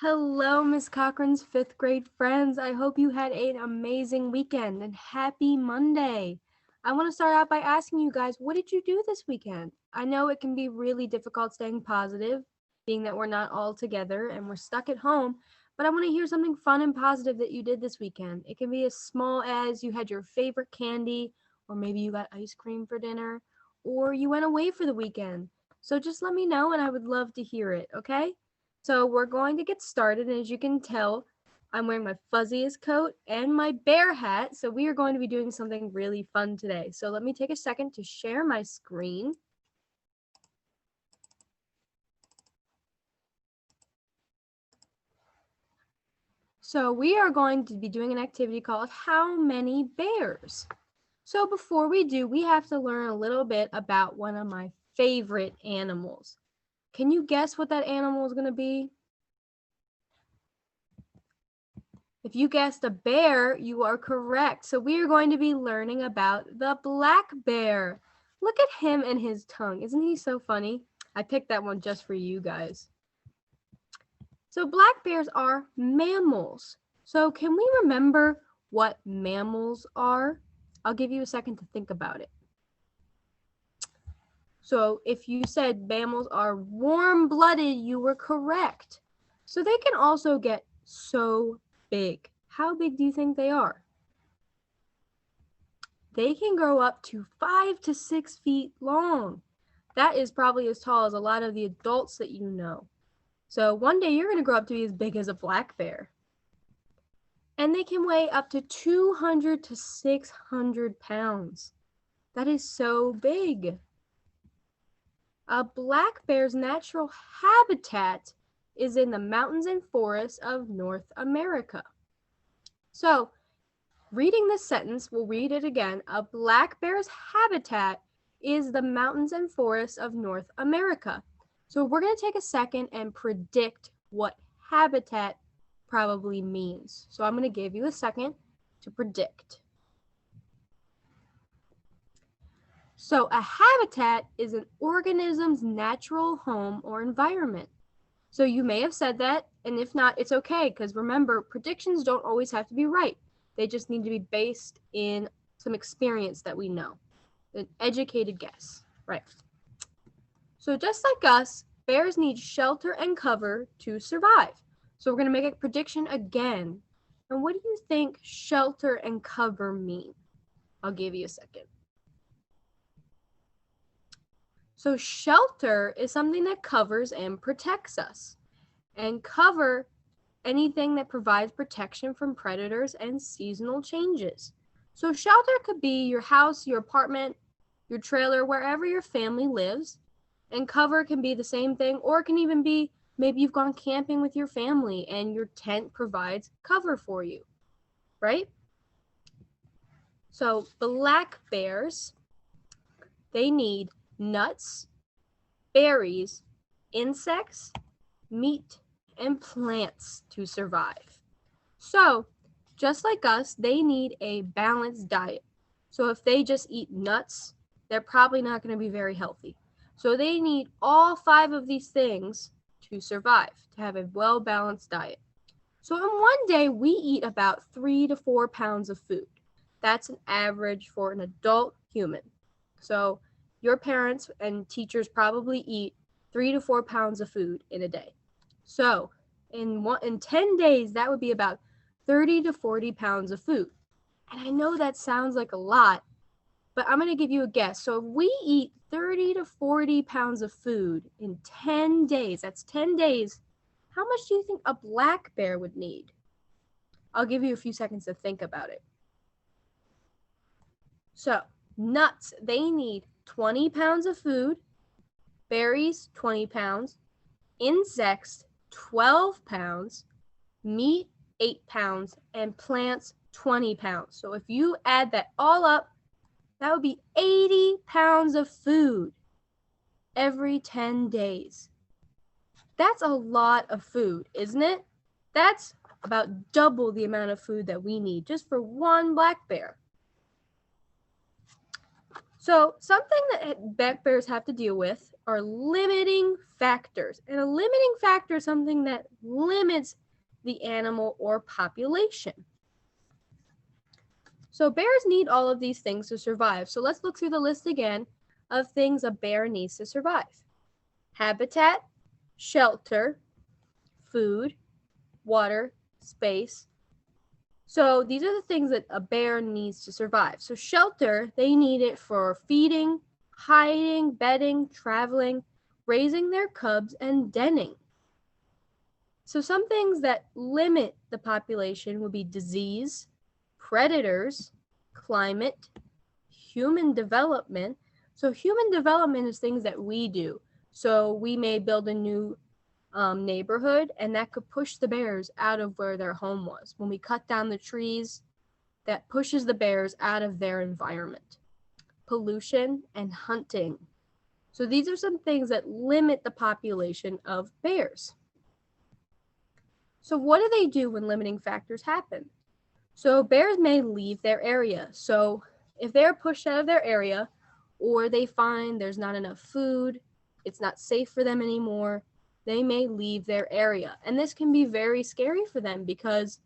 Hello, Miss Cochran's fifth grade friends. I hope you had an amazing weekend and happy Monday. I want to start out by asking you guys, what did you do this weekend? I know it can be really difficult staying positive, being that we're not all together and we're stuck at home, but I want to hear something fun and positive that you did this weekend. It can be as small as you had your favorite candy, or maybe you got ice cream for dinner, or you went away for the weekend. So just let me know and I would love to hear it, okay? So we're going to get started, and as you can tell, I'm wearing my fuzziest coat and my bear hat, so we are going to be doing something really fun today. So let me take a second to share my screen. So we are going to be doing an activity called How Many Bears? So before we do, we have to learn a little bit about one of my favorite animals. Can you guess what that animal is going to be? If you guessed a bear, you are correct. So we are going to be learning about the black bear. Look at him and his tongue. Isn't he so funny? I picked that one just for you guys. So black bears are mammals. So can we remember what mammals are? I'll give you a second to think about it. So if you said mammals are warm-blooded, you were correct. So they can also get so big. How big do you think they are? They can grow up to 5 to 6 feet long. That is probably as tall as a lot of the adults that you know. So one day you're going to grow up to be as big as a black bear. And they can weigh up to 200 to 600 pounds. That is so big. A black bear's natural habitat is in the mountains and forests of North America. So, reading this sentence, we'll read it again. A black bear's habitat is the mountains and forests of North America. So we're going to take a second and predict what habitat probably means. So I'm going to give you a second to predict. So a habitat is an organism's natural home or environment. So you may have said that, and if not, it's okay, because remember, predictions don't always have to be right. They just need to be based in some experience that we know. An educated guess, right? So just like us, bears need shelter and cover to survive. So we're going to make a prediction again. And what do you think shelter and cover mean? I'll give you a second. So shelter is something that covers and protects us. And cover anything that provides protection from predators and seasonal changes. So shelter could be your house, your apartment, your trailer, wherever your family lives. And cover can be the same thing, or it can even be maybe you've gone camping with your family and your tent provides cover for you, right? So black bears, they need nuts, berries, insects, meat, and plants to survive. So, just like us, they need a balanced diet. So if they just eat nuts, they're probably not going to be very healthy. So they need all 5 of these things to survive, to have a well-balanced diet. So in one day, we eat about 3 to 4 pounds of food. That's an average for an adult human. So your parents and teachers probably eat 3 to 4 pounds of food in a day. So in 10 days, that would be about 30 to 40 pounds of food. And I know that sounds like a lot, but I'm going to give you a guess. So if we eat 30 to 40 pounds of food in 10 days, that's 10 days, how much do you think a black bear would need? I'll give you a few seconds to think about it. So nuts, they need 20 pounds of food, berries, 20 pounds, insects, 12 pounds, meat, 8 pounds, and plants, 20 pounds. So if you add that all up, that would be 80 pounds of food every 10 days. That's a lot of food, isn't it? That's about double the amount of food that we need just for one black bear. So something that bears have to deal with are limiting factors. And a limiting factor is something that limits the animal or population. So bears need all of these things to survive. So let's look through the list again of things a bear needs to survive. Habitat, shelter, food, water, space. So these are the things that a bear needs to survive. So shelter, they need it for feeding, hiding, bedding, traveling, raising their cubs, and denning. So some things that limit the population would be disease, predators, climate, human development. So human development is things that we do. So we may build a new neighborhood, and that could push the bears out of where their home was. When we cut down the trees, that pushes the bears out of their environment. Pollution and hunting. So these are some things that limit the population of bears. So what do they do when limiting factors happen? So bears may leave their area. So if they're pushed out of their area, or they find there's not enough food, it's not safe for them anymore, they may leave their area. And this can be very scary for them because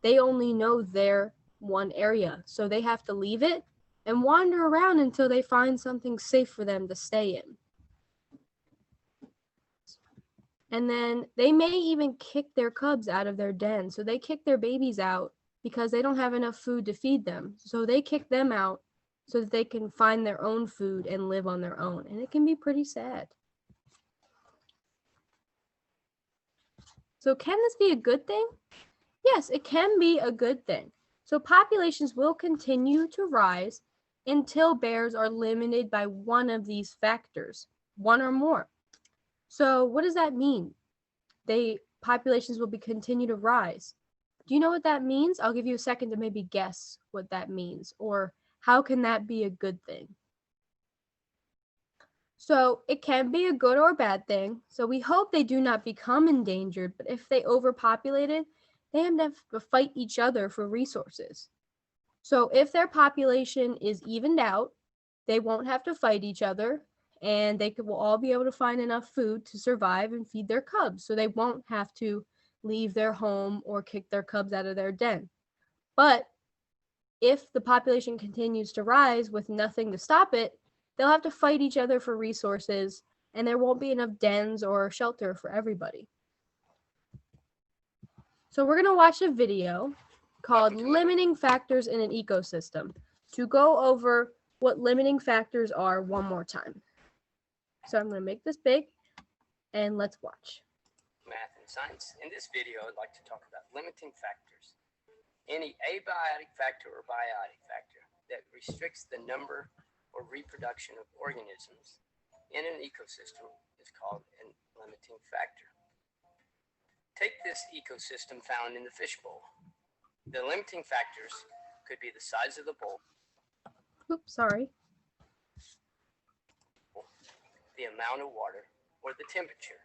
they only know their one area. So they have to leave it and wander around until they find something safe for them to stay in. And then they may even kick their cubs out of their den. So they kick their babies out because they don't have enough food to feed them. So they kick them out so that they can find their own food and live on their own. And it can be pretty sad. So can this be a good thing? Yes, it can be a good thing. So populations will continue to rise until bears are limited by one of these factors, one or more. So what does that mean? Populations will continue to rise. Do you know what that means? I'll give you a second to maybe guess what that means, or how can that be a good thing? So it can be a good or bad thing. So we hope they do not become endangered, but if they overpopulated, they have to fight each other for resources. So if their population is evened out, they won't have to fight each other, and will all be able to find enough food to survive and feed their cubs. So they won't have to leave their home or kick their cubs out of their den. But if the population continues to rise with nothing to stop it, they'll have to fight each other for resources, and there won't be enough dens or shelter for everybody. So we're going to watch a video called Limiting Factors in an Ecosystem to go over what limiting factors are one more time. So I'm going to make this big, and let's watch. Math and science. In this video, I'd like to talk about limiting factors. Any abiotic factor or biotic factor that restricts the number or reproduction of organisms in an ecosystem is called a limiting factor. Take this ecosystem found in the fishbowl. The limiting factors could be the size of the bowl, oops, sorry, the amount of water, or the temperature.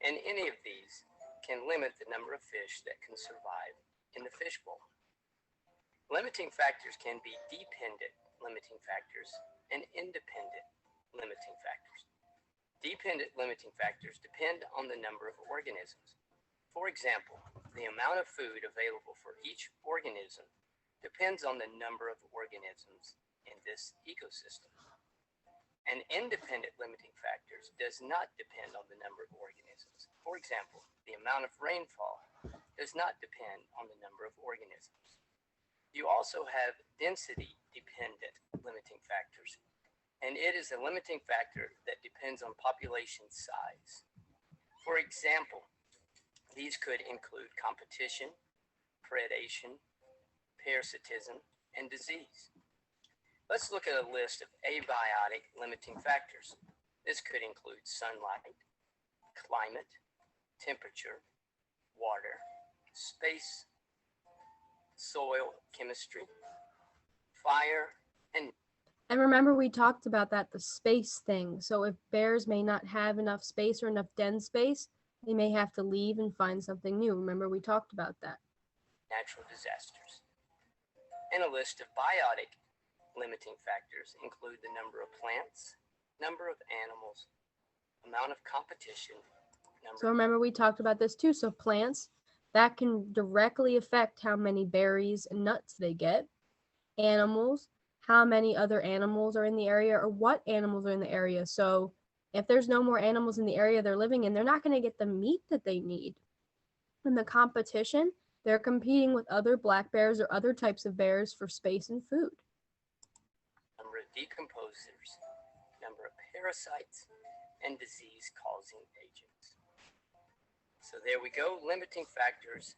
And any of these can limit the number of fish that can survive in the fishbowl. Limiting factors can be dependent limiting factors and independent limiting factors. Dependent limiting factors depend on the number of organisms. For example, the amount of food available for each organism depends on the number of organisms in this ecosystem. And independent limiting factors does not depend on the number of organisms. For example, the amount of rainfall does not depend on the number of organisms. You also have density-dependent limiting factors, and it is a limiting factor that depends on population size. For example, these could include competition, predation, parasitism, and disease. Let's look at a list of abiotic limiting factors. This could include sunlight, climate, temperature, water, space, soil chemistry, fire, and remember we talked about that, the space thing. So if bears may not have enough space or enough den space, they may have to leave and find something new. Remember we talked about that. natural disasters. And a list of biotic limiting factors include the number of plants, number of animals, amount of competition. So remember we talked about this too. So plants, that can directly affect how many berries and nuts they get. Animals, how many other animals are in the area or what animals are in the area. So if there's no more animals in the area they're living in, they're not going to get the meat that they need. In the competition, they're competing with other black bears or other types of bears for space and food. Number of decomposers, number of parasites, and disease-causing agents. So there we go, limiting factors.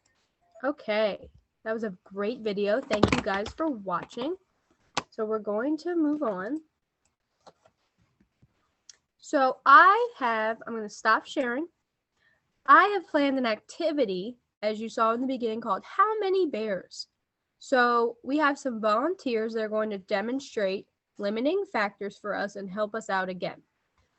Okay, that was a great video. Thank you guys for watching. So we're going to move on. So I'm going to stop sharing. I have planned an activity, as you saw in the beginning, called How Many Bears? So we have some volunteers that are going to demonstrate limiting factors for us and help us out again.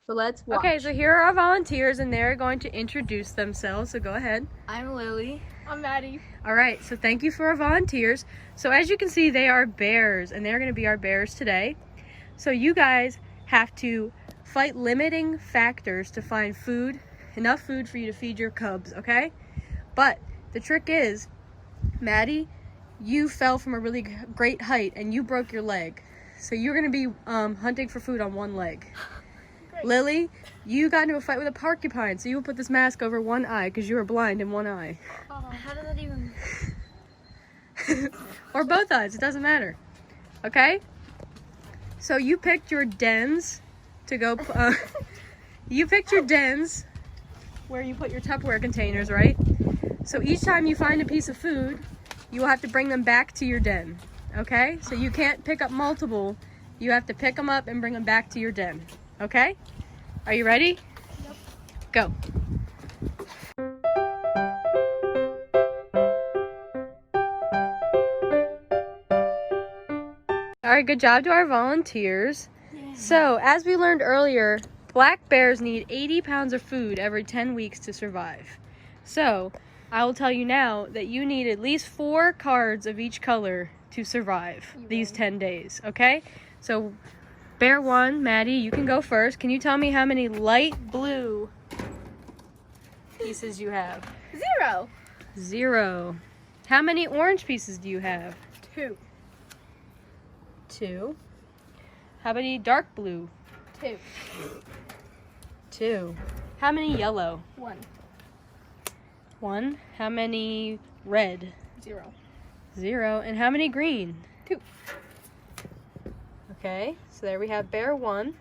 So let's watch. Okay, so here are our volunteers and they're going to introduce themselves. So go ahead. I'm Lily. I'm Maddie. All right, so thank you for our volunteers. So as you can see, they are bears and they're going to be our bears today. So you guys have to fight limiting factors to find food, enough food for you to feed your cubs, okay? But the trick is, Maddie, you fell from a really great height and you broke your leg. So you're going to be hunting for food on one leg. Great. Lily, you got into a fight with a porcupine, so you will put this mask over one eye because you were blind in one eye. How did that even... Or both eyes, it doesn't matter. Okay? So you picked your dens to go, you picked your dens where you put your Tupperware containers, right? So each time you find a piece of food, you will have to bring them back to your den, okay? So you can't pick up multiple, you have to pick them up and bring them back to your den, okay? Are you ready? Yep. Go. All right, good job to our volunteers. Yeah. So, as we learned earlier, black bears need 80 pounds of food every 10 weeks to survive. So, I will tell you now that you need at least 4 cards of each color to survive these 10 days, okay? So, Bear 1, Maddie, you can go first. Can you tell me how many light blue pieces you have? 0. 0. How many orange pieces do you have? 2. 2. How many dark blue? 2. 2. How many yellow? 1. 1. How many red? 0. 0. And how many green? 2. Okay, so there we have Bear 1.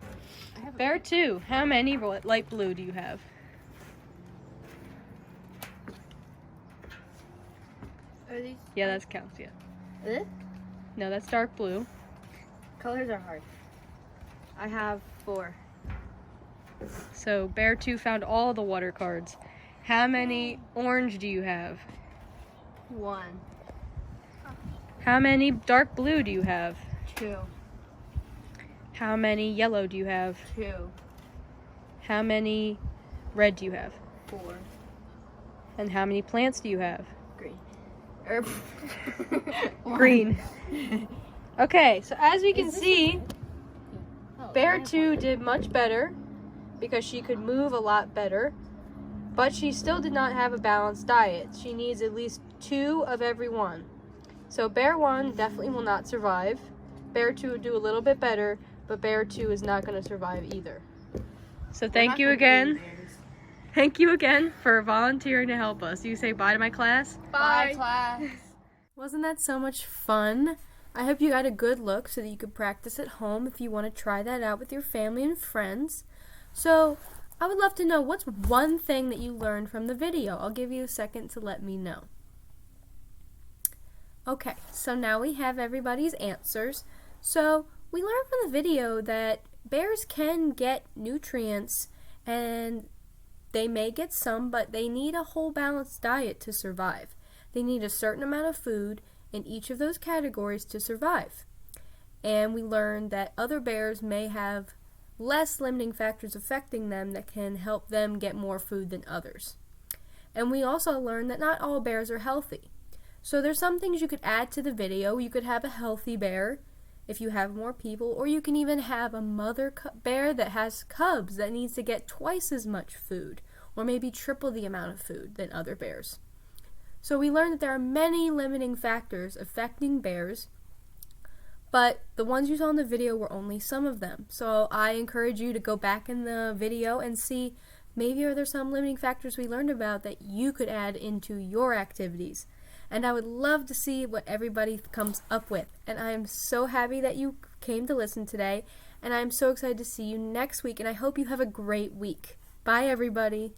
Bear 2. How many light blue do you have? Are these... Yeah, that counts, yeah. This? No, that's dark blue. Colors are hard. I have 4. So Bear 2 found all the water cards. How many orange do you have? 1. How many dark blue do you have? 2. How many yellow do you have? 2. How many red do you have? 4. And how many plants do you have? Green. Green. Okay, so as we can see, Bear 2 did much better because she could move a lot better, but she still did not have a balanced diet. She needs at least 2 of every one. So Bear 1 definitely will not survive. Bear 2 will do a little bit better, but Bear 2 is not going to survive either. So thank you again. Thank you again for volunteering to help us. You say bye to my class? Bye, class. Wasn't that so much fun? I hope you got a good look so that you could practice at home if you want to try that out with your family and friends. So, I would love to know what's one thing that you learned from the video. I'll give you a second to let me know. Okay, so now we have everybody's answers. So, we learned from the video that bears can get nutrients and they may get some, but they need a whole balanced diet to survive. They need a certain amount of food in each of those categories to survive. And we learned that other bears may have less limiting factors affecting them that can help them get more food than others. And we also learned that not all bears are healthy. So there's some things you could add to the video. You could have a healthy bear if you have more people, or you can even have a mother bear that has cubs that needs to get twice as much food, or maybe triple the amount of food than other bears. So we learned that there are many limiting factors affecting bears, but the ones you saw in the video were only some of them. So I encourage you to go back in the video and see maybe are there some limiting factors we learned about that you could add into your activities. And I would love to see what everybody comes up with. And I am so happy that you came to listen today, and I'm so excited to see you next week, and I hope you have a great week. Bye, everybody.